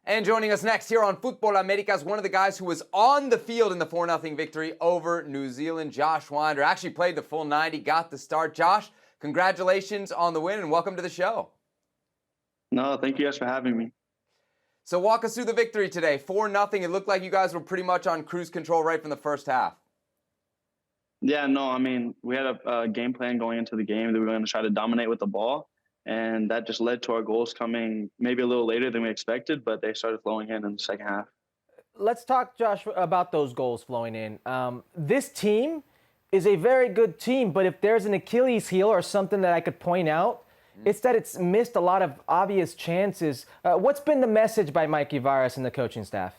And joining us next here on Football America is one of the guys who was on the field in the 4-0 victory over New Zealand, Josh Wynder. Actually played the full 90, got the start. Josh, congratulations on the win and welcome to the show. No, thank you guys for having me. So walk us through the victory today. 4-0. It looked like you guys were pretty much on cruise control right from the first half. Yeah, no, I mean, we had a game plan going into the game that we were going to try to dominate with the ball. And that just led to our goals coming maybe a little later than we expected, but they started flowing in the second half. Let's talk, Josh, about those goals flowing in. This team is a very good team, but if there's an Achilles heel or something that I could point out, it's that it's missed a lot of obvious chances. What's been the message by Mikey Varas and the coaching staff?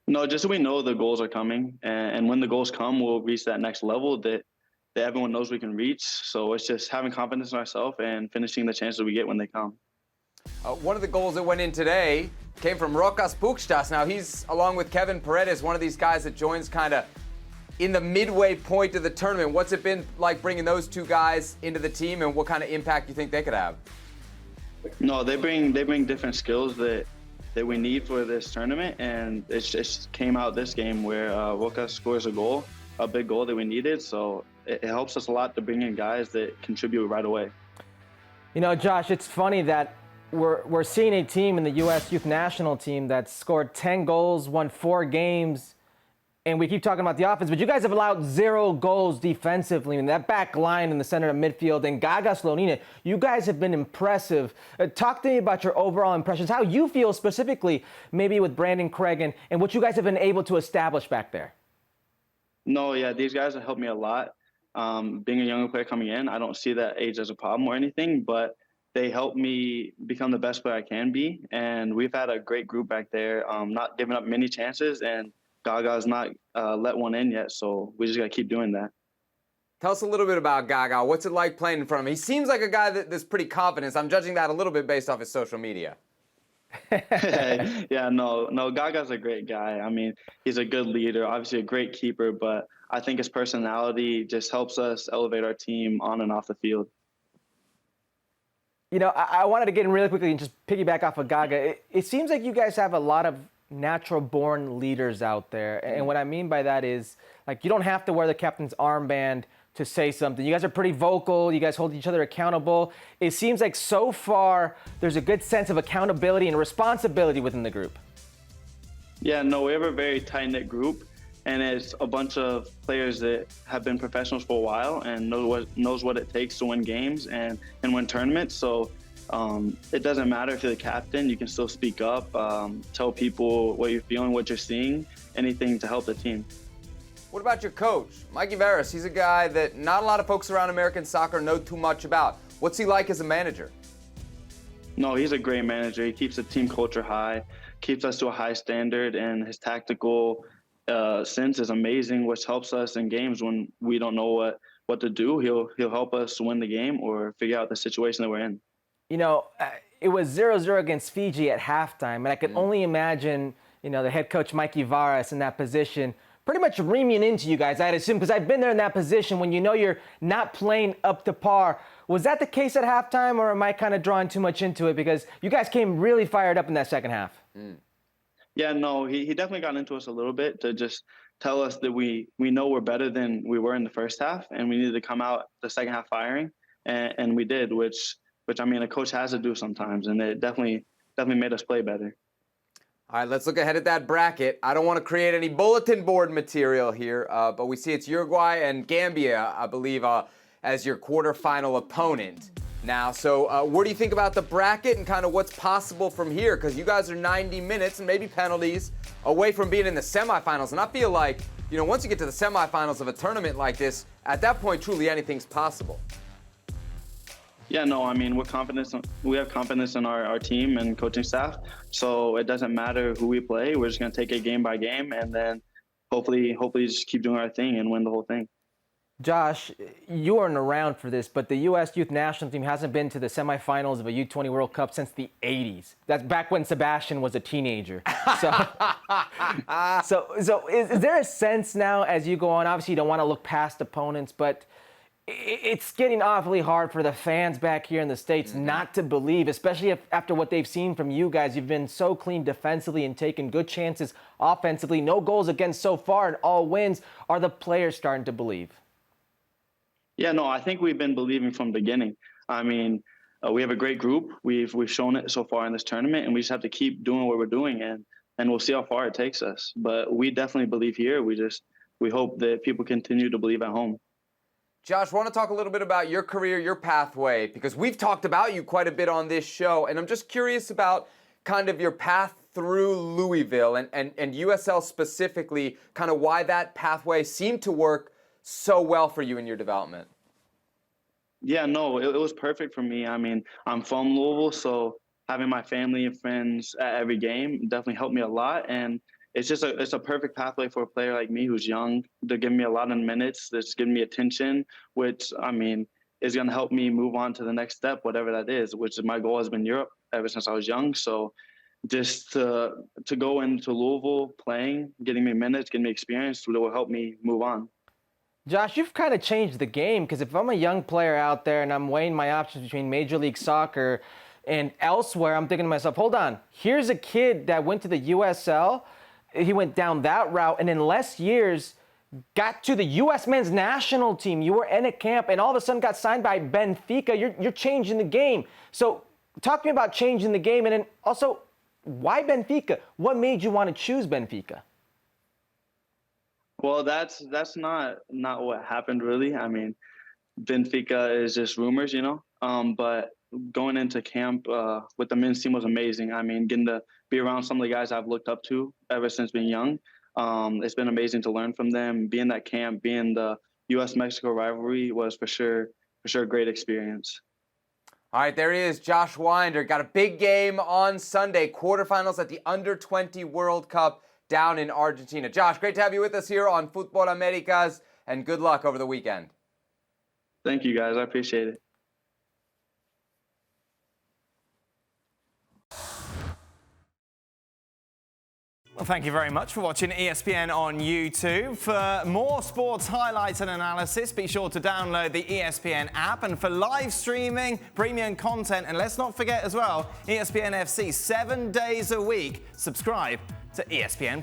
No, just so we know the goals are coming. And when the goals come, we'll reach that next level that everyone knows we can reach. So it's just having confidence in ourselves and finishing the chances we get when they come. One of the goals that went in today came from Rokas Pukstas. Now, he's, along with Kevin Paredes, one of these guys that joins kind of in the midway point of the tournament. What's it been like bringing those two guys into the team, and what kind of impact do you think they could have? No, they bring different skills that we need for this tournament, and it just came out this game where Rokas scores a big goal that we needed. So it helps us a lot to bring in guys that contribute right away. You know, Josh, it's funny that we're seeing a team in the U.S. Youth National Team that scored 10 goals, won 4 games, and we keep talking about the offense, but you guys have allowed 0 goals defensively. And that back line in the center of midfield and Gaga Slonina, you guys have been impressive. Talk to me about your overall impressions, how you feel specifically maybe with Brandon Craig and what you guys have been able to establish back there. No, yeah, these guys have helped me a lot. Being a younger player coming in, I don't see that age as a problem or anything, but they helped me become the best player I can be. And we've had a great group back there, not giving up many chances, and Gaga's not let one in yet, so we just got to keep doing that. Tell us a little bit about Gaga. What's it like playing in front of him? He seems like a guy that's pretty confident. I'm judging that a little bit based off his social media. Yeah, no, Gaga's a great guy. I mean, he's a good leader, obviously a great keeper, but I think his personality just helps us elevate our team on and off the field. You know, I wanted to get in really quickly and just piggyback off of Gaga. It seems like you guys have a lot of natural-born leaders out there. And what I mean by that is, like, you don't have to wear the captain's armband to say something. You guys are pretty vocal. You guys hold each other accountable. It seems like so far there's a good sense of accountability and responsibility within the group. Yeah, no, we have a very tight-knit group, and it's a bunch of players that have been professionals for a while and knows what it takes to win games and win tournaments. So it doesn't matter if you're the captain, you can still speak up, tell people what you're feeling, what you're seeing, anything to help the team. What about your coach, Mikey Varas? He's a guy that not a lot of folks around American soccer know too much about. What's he like as a manager? No, he's a great manager. He keeps the team culture high, keeps us to a high standard, and his tactical sense is amazing, which helps us in games when we don't know what to do. He'll help us win the game or figure out the situation that we're in. You know, it was 0-0 against Fiji at halftime, and I could only imagine, you know, the head coach Mikey Varas in that position pretty much reaming into you guys, I'd assume, because I've been there in that position when you know you're not playing up to par. Was that the case at halftime, or am I kind of drawing too much into it? Because you guys came really fired up in that second half. Yeah, no, he definitely got into us a little bit to just tell us that we know we're better than we were in the first half, and we needed to come out the second half firing, and we did, which I mean, a coach has to do sometimes, and it definitely made us play better. All right, let's look ahead at that bracket. I don't want to create any bulletin board material here, but we see it's Uruguay and Gambia, I believe, as your quarterfinal opponent. Now, so what do you think about the bracket and kind of what's possible from here? Because you guys are 90 minutes and maybe penalties away from being in the semifinals. And I feel like, you know, once you get to the semifinals of a tournament like this, at that point, truly anything's possible. Yeah, no, I mean, we have confidence in our team and coaching staff, so it doesn't matter who we play. We're just going to take it game by game, and then hopefully just keep doing our thing and win the whole thing. Josh, you weren't around for this, but the U.S. Youth National Team hasn't been to the semifinals of a U-20 World Cup since the 80s. That's back when Sebastian was a teenager. So is there a sense now as you go on, obviously you don't want to look past opponents, but it's getting awfully hard for the fans back here in the States not to believe, especially after what they've seen from you guys. You've been so clean defensively and taken good chances offensively. No goals against so far and all wins. Are the players starting to believe? Yeah, no, I think we've been believing from the beginning. I mean, we have a great group. We've shown it so far in this tournament, and we just have to keep doing what we're doing, and we'll see how far it takes us. But we definitely believe here. We hope that people continue to believe at home. Josh, I want to talk a little bit about your career, your pathway, because we've talked about you quite a bit on this show, and I'm just curious about kind of your path through Louisville and USL specifically, kind of why that pathway seemed to work so well for you in your development. Yeah, no, it was perfect for me. I mean, I'm from Louisville, so having my family and friends at every game definitely helped me a lot, and it's a perfect pathway for a player like me who's young. They're giving me a lot of minutes. They're giving me attention, which, I mean, is going to help me move on to the next step, whatever that is, which my goal has been Europe ever since I was young. So just to go into Louisville playing, getting me minutes, getting me experience, will help me move on. Josh, you've kind of changed the game, because if I'm a young player out there and I'm weighing my options between Major League Soccer and elsewhere, I'm thinking to myself, hold on, here's a kid that went to the USL. He went down that route, and in less years got to the U.S. men's national team. You were in a camp, and all of a sudden got signed by Benfica. You're changing the game. So talk to me about changing the game, and then also, why Benfica? What made you want to choose Benfica? Well, that's not what happened, really. I mean, Benfica is just rumors, you know. But going into camp with the men's team was amazing. I mean, getting to be around some of the guys I've looked up to ever since being young. It's been amazing to learn from them. Being at camp, being the U.S.-Mexico rivalry was for sure a great experience. All right, there he is, Josh Wynder. Got a big game on Sunday, quarterfinals at the Under-20 World Cup down in Argentina. Josh, great to have you with us here on Fútbol Americas, and good luck over the weekend. Thank you, guys. I appreciate it. Well, thank you very much for watching ESPN on YouTube. For more sports highlights and analysis, be sure to download the ESPN app. And for live streaming, premium content, and let's not forget as well, ESPN FC 7 days a week. Subscribe to ESPN+.